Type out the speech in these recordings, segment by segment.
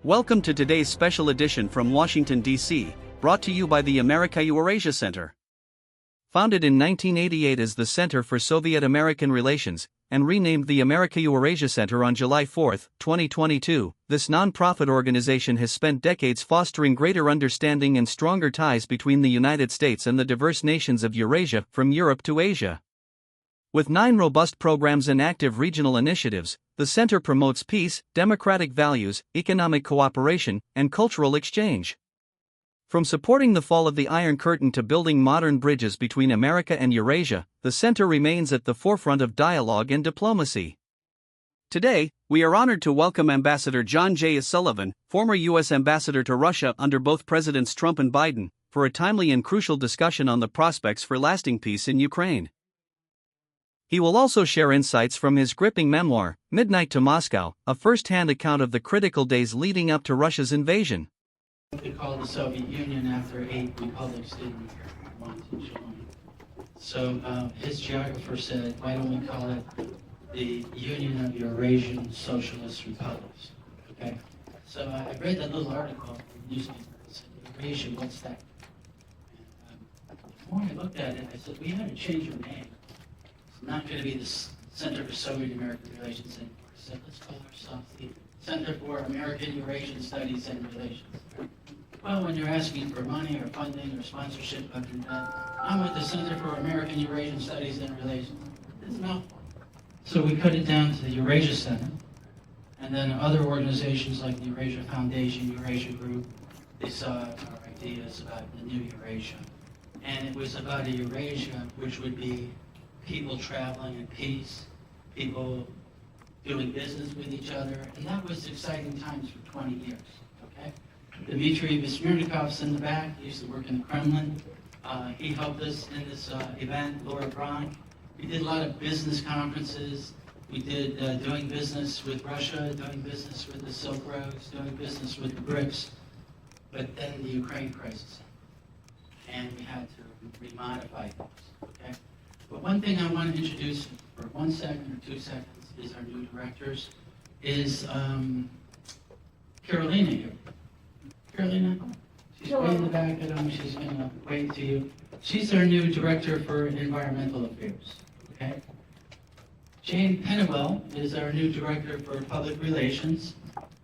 Welcome to today's special edition from Washington, D.C., brought to you by the America-Eurasia Center. Founded in 1988 as the Center for Soviet-American Relations, and renamed the America-Eurasia Center on July 4, 2022, this non-profit organization has spent decades fostering greater understanding and stronger ties between the United States and the diverse nations of Eurasia, from Europe to Asia. With 9 robust programs and active regional initiatives, the center promotes peace, democratic values, economic cooperation, and cultural exchange. From supporting the fall of the Iron Curtain to building modern bridges between America and Eurasia, the center remains at the forefront of dialogue and diplomacy. Today, we are honored to welcome Ambassador John J. Sullivan, former U.S. Ambassador to Russia under both Presidents Trump and Biden, for a timely and crucial discussion on the prospects for lasting peace in Ukraine. He will also share insights from his gripping memoir, Midnight to Moscow, a first-hand account of the critical days leading up to Russia's invasion. They called the Soviet Union after 8 republics didn't want to join. So his geographer said, why don't we call it the Union of Eurasian Socialist Republics? Okay? So I read that little article in the newspaper. It said, Eurasia, what's that? And the more I looked at it, I said, we had to change our name. It's not going to be the Center for Soviet-American Relations anymore. I said, let's call ourselves the Center for American-Eurasian Studies and Relations. Well, when you're asking for money or funding or sponsorship, I'm with the Center for American-Eurasian Studies and Relations. It's a mouthful. So we cut it down to the Eurasia Center, and then other organizations like the Eurasia Foundation, Eurasia Group, they saw our ideas about the new Eurasia. And it was about a Eurasia which would be people traveling in peace, people doing business with each other, and that was exciting times for 20 years, okay? Dmitry Vismyrnikov's in the back. He used to work in the Kremlin. He helped us in this event, Laura Braun. We did a lot of business conferences. We did doing business with Russia, doing business with the Silk Roads, doing business with the BRICS. But then the Ukraine crisis happened, and we had to remodify things, okay? But one thing I want to introduce for 1 second or 2 seconds is our new directors, is Carolina here. Carolina? She's way in the back. I don't know if she's going to wave to you. She's our new director for environmental affairs, okay? Jane Pennewell is our new director for public relations.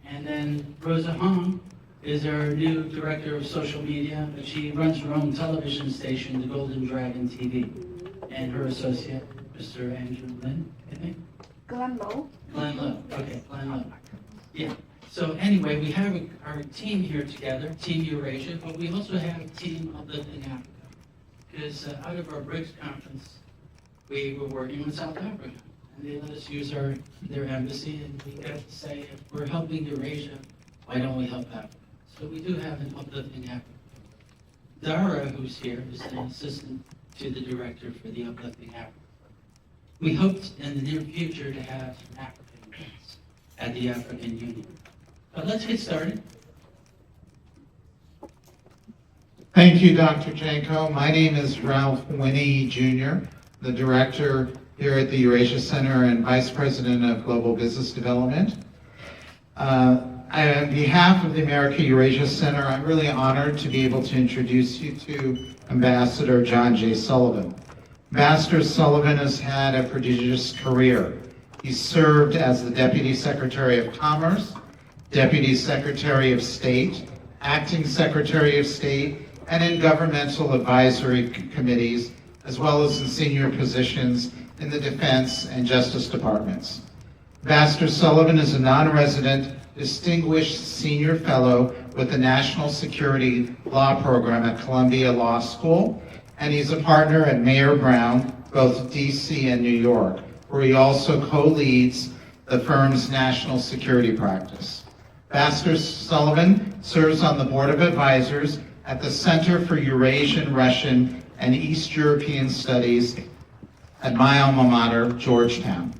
And then Rosa Hong is our new director of social media. She runs her own television station, the Golden Dragon TV. And her associate, Mr. Andrew Lynn, I think? Glenn Lowe. Glenn Lowe, okay, Glenn Lowe. Yeah, so anyway, we have our team here together, Team Eurasia, but we also have a team Uplifting Africa. Because out of our BRICS conference, we were working with South Africa. And they let us use their embassy, and we got to say, if we're helping Eurasia, why don't we help Africa? So we do have an Uplifting Africa. Dara, who's here, is an assistant to the director for the Uplifting Africa. We hope in the near future to have African events at the African Union. But let's get started. Thank you, Dr. Janko. My name is Ralph Winnie Jr., the director here at the Eurasia Center and Vice President of Global Business Development. On behalf of the America-Eurasia Center, I'm really honored to be able to introduce you to Ambassador John J. Sullivan. Ambassador Sullivan has had a prodigious career. He served as the Deputy Secretary of Commerce, Deputy Secretary of State, Acting Secretary of State, and in governmental advisory committees, as well as in senior positions in the Defense and Justice Departments. Ambassador Sullivan is a non-resident Distinguished Senior Fellow with the National Security Law Program at Columbia Law School, and he's a partner at Mayer Brown, both DC and New York, where he also co-leads the firm's national security practice. Ambassador Sullivan serves on the Board of Advisors at the Center for Eurasian, Russian, and East European Studies at my alma mater, Georgetown.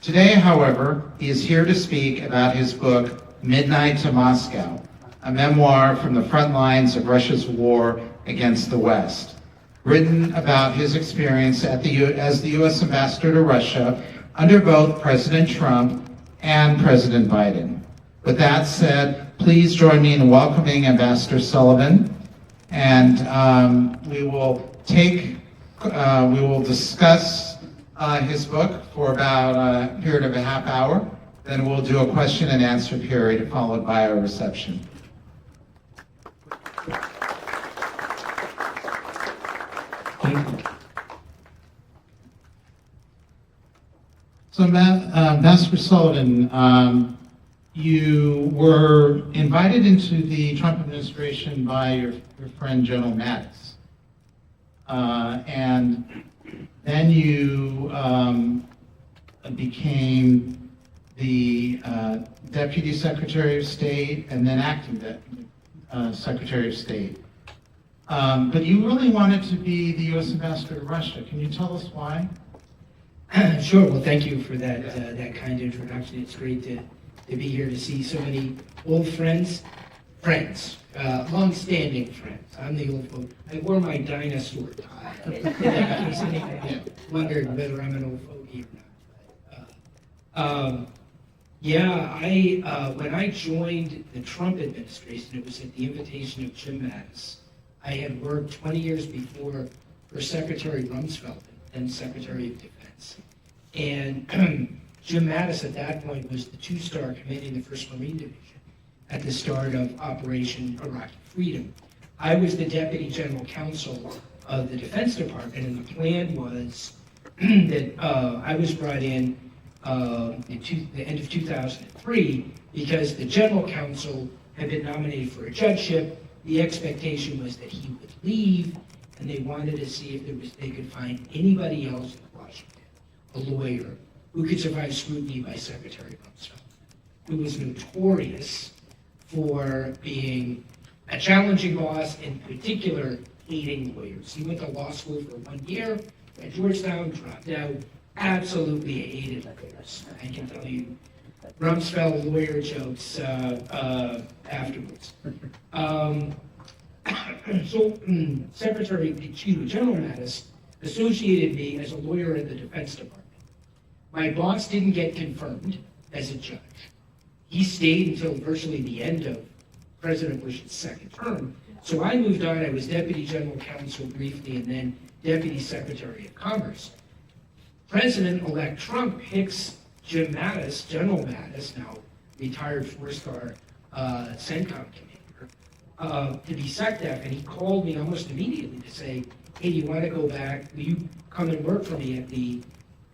Today, however, he is here to speak about his book, Midnight to Moscow, a memoir from the front lines of Russia's war against the West, written about his experience as the U.S. Ambassador to Russia under both President Trump and President Biden. With that said, Please join me in welcoming Ambassador Sullivan, and we will discuss his book for about a period of a half hour. Then we'll do a question and answer period followed by a reception. So, Ambassador Sullivan, you were invited into the Trump administration by your friend General Mattis. And then you became the Deputy Secretary of State and then acting Secretary of State. But you really wanted to be the U.S. Ambassador to Russia. Can you tell us why? Sure. Well, thank you for that that kind introduction. It's great to be here to see so many old friends, long-standing friends. I'm the old folk. I wore my dinosaur tie. In case anyone wondered whether I'm an old fogey or not. When I joined the Trump administration, it was at the invitation of Jim Mattis. I had worked 20 years before for Secretary Rumsfeld, then Secretary of Defense. And Jim Mattis at that point was the two-star commanding the 1st Marine Division at the start of Operation Iraqi Freedom. I was the Deputy General Counsel of the Defense Department, and the plan was that I was brought in the end of 2003 because the General Counsel had been nominated for a judgeship. The expectation was that he would leave, and they wanted to see if they could find anybody else in Washington, a lawyer, who could survive scrutiny by Secretary Rumsfeld, who was notorious for being a challenging boss, in particular hating lawyers. He went to law school for 1 year at Georgetown, dropped out, absolutely hated lawyers. I can tell you Rumsfeld lawyer jokes afterwards. General Mattis associated me as a lawyer at the Defense Department. My boss didn't get confirmed as a judge. He stayed until virtually the end of President Bush's second term. So I moved on. I was Deputy General Counsel briefly and then Deputy Secretary of Commerce. President-elect Trump picks Jim Mattis, General Mattis, now retired 4-star CENTCOM commander, to be SecDef, and he called me almost immediately to say, hey, do you want to go back? Will you come and work for me at the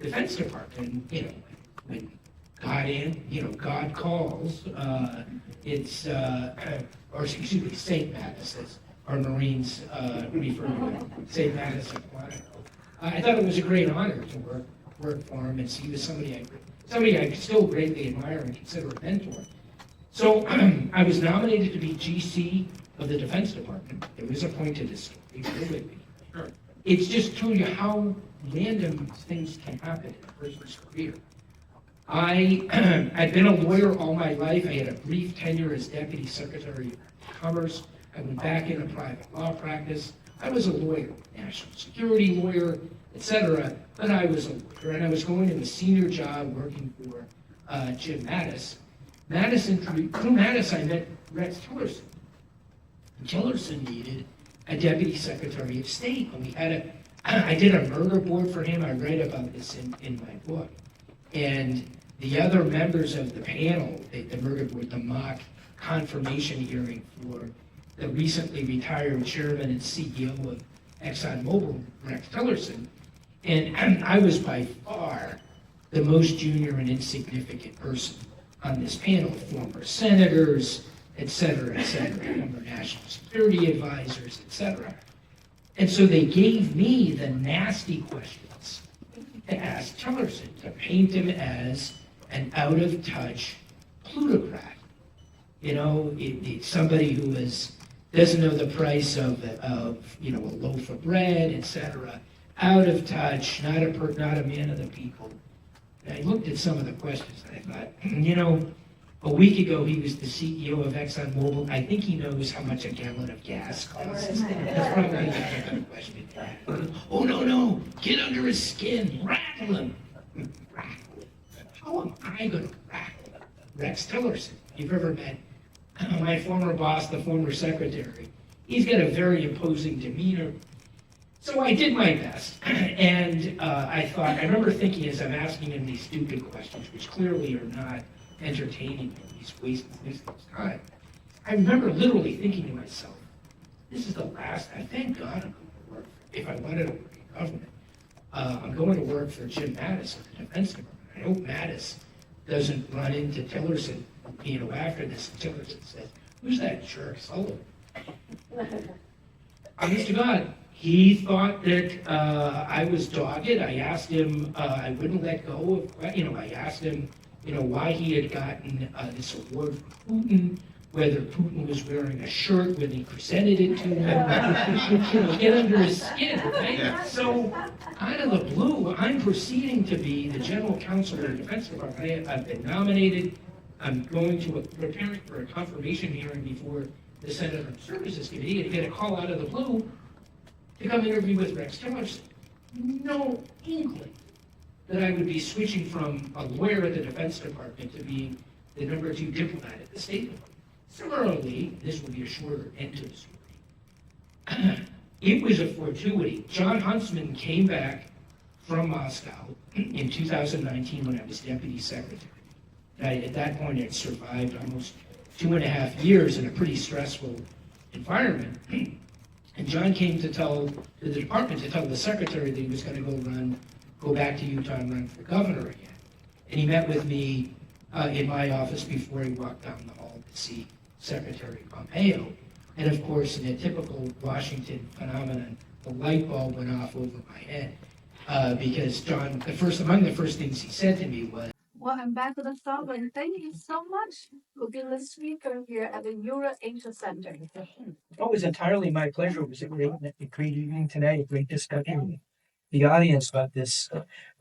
Defense Department? And, when God calls, St. Mattis, as our Marines refer to him, St. Mattis of Quantico. I thought it was a great honor to work for him, and he was somebody I still greatly admire and consider a mentor. So I was nominated to be GC of the Defense Department. It was appointed as Sure. It's just to you how random things can happen in a person's career. I'd been a lawyer all my life. I had a brief tenure as Deputy Secretary of Commerce. I went back into private law practice. I was a lawyer, national security lawyer, etc. But I was a lawyer, and I was going to a senior job working for Jim Mattis. Through Mattis, I met Rex Tillerson. Tillerson needed a Deputy Secretary of State. And I did a murder board for him. I write about this in my book. And the other members of the panel, the murder board, the mock confirmation hearing for the recently retired chairman and CEO of ExxonMobil, Rex Tillerson. And I was by far the most junior and insignificant person on this panel, former senators, et cetera, former national security advisors, et cetera. And so they gave me the nasty questions to ask Tillerson, to paint him as an out-of-touch plutocrat. It's somebody who doesn't know the price of a loaf of bread, et cetera, out of touch, not a man of the people. And I looked at some of the questions and I thought, a week ago he was the CEO of ExxonMobil. I think he knows how much a gallon of gas costs. That's probably not a good question. Oh, no, get under his skin, rattle him. Rattle him. How am I going to rattle Rex Tillerson? You've ever met my former boss, the former secretary, he's got a very imposing demeanor. So I did my best, and I remember thinking as I'm asking him these stupid questions, which clearly are not entertaining, he's wasting his time. I remember literally thinking to myself, this is the last, I thank God I'm going to work, if I wanted to work in government, I'm going to work for Jim Mattis at the Defense Department. I hope Mattis doesn't run into Tillerson, after this, and Tillerson says, who's that jerk, Sullivan? Honest to God, he thought that I was dogged. I asked him, I wouldn't let go of, I asked him, why he had gotten this award from Putin, whether Putin was wearing a shirt when he presented it to him, get under his skin, right? Yeah. So, out of the blue, I'm proceeding to be the general counsel of the Defense Department. I've been nominated. I'm going to preparing for a confirmation hearing before the Senate Armed Services Committee, and get a call out of the blue to come interview with Rex Tillerson. No inkling that I would be switching from a lawyer at the Defense Department to being the #2 diplomat at the State Department. Similarly, this will be a shorter end to the story. It was a fortuity. John Huntsman came back from Moscow in 2019 when I was deputy secretary. At that point, I'd survived almost 2.5 years in a pretty stressful environment. And John came to the department to tell the secretary that he was going to go back to Utah and run for governor again. And he met with me in my office before he walked down the hall to see Secretary Pompeo. And of course, in a typical Washington phenomenon, the light bulb went off over my head because John, among the first things he said to me was, well, Ambassador Sullivan, thank you so much for being the speaker here at the Eurasia Center. Oh, it was entirely my pleasure. It was a great evening today, a great discussion with the audience about this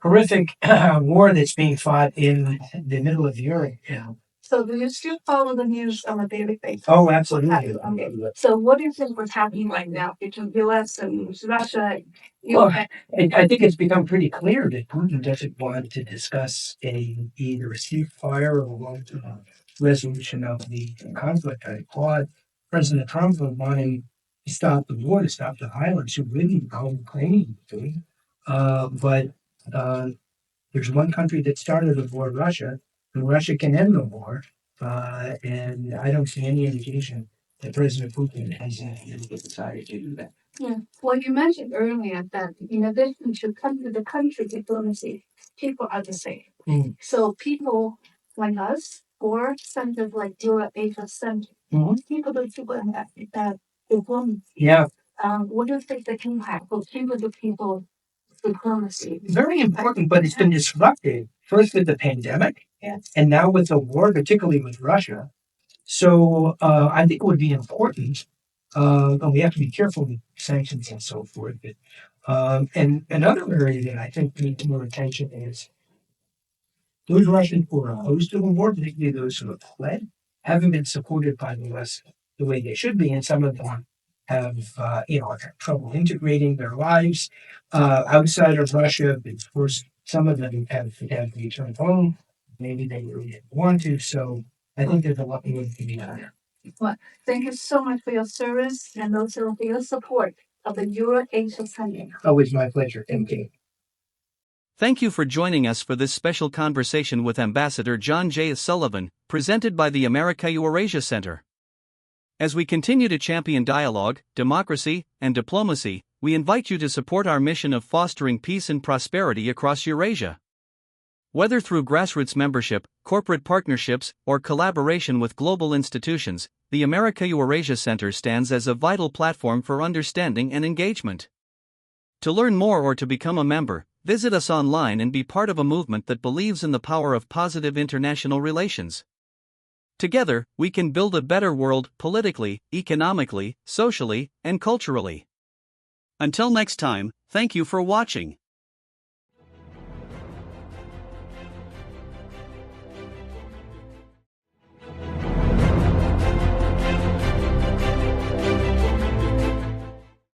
horrific war that's being fought in the middle of Europe. Yeah. So do you still follow the news on a daily basis? Oh, absolutely. Okay. So what do you think was happening right now between U.S. and Russia? Well, I think it's become pretty clear that Putin doesn't want to discuss either a ceasefire or a long-term resolution of the conflict. I applaud President Trump for wanting to stop the war, to stop the violence, who really how Ukraine is doing. But there's one country that started the war, Russia, and Russia can end the war. And I don't see any indication that President Putin has decided to do that. Yeah. Well, you mentioned earlier that in addition to the country diplomacy, people are the same. Mm. So people like us, or centers like Eurasia Center, people in that diplomacy. Yeah. What do you think the impact of people diplomacy? Very important, but it's been disrupted first with the pandemic, Yes. and now with the war, particularly with Russia. So I think it would be important, and we have to be careful with sanctions and so forth. But, and another area that I think needs more attention is those Russians who are opposed to the war, particularly those who have fled, haven't been supported by the West the way they should be, and some of them have trouble integrating their lives outside of Russia. Of course, some of them have returned home. Maybe they really didn't want to. So I think there's a lot more to be done there. Well, thank you so much for your service and also for your support of the Eurasia Center. Always my pleasure. Thank you. Thank you for joining us for this special conversation with Ambassador John J. Sullivan, presented by the America-Eurasia Center. As we continue to champion dialogue, democracy, and diplomacy, we invite you to support our mission of fostering peace and prosperity across Eurasia. Whether through grassroots membership, corporate partnerships, or collaboration with global institutions, the America-Eurasia Center stands as a vital platform for understanding and engagement. To learn more or to become a member, visit us online and be part of a movement that believes in the power of positive international relations. Together, we can build a better world politically, economically, socially, and culturally. Until next time, thank you for watching.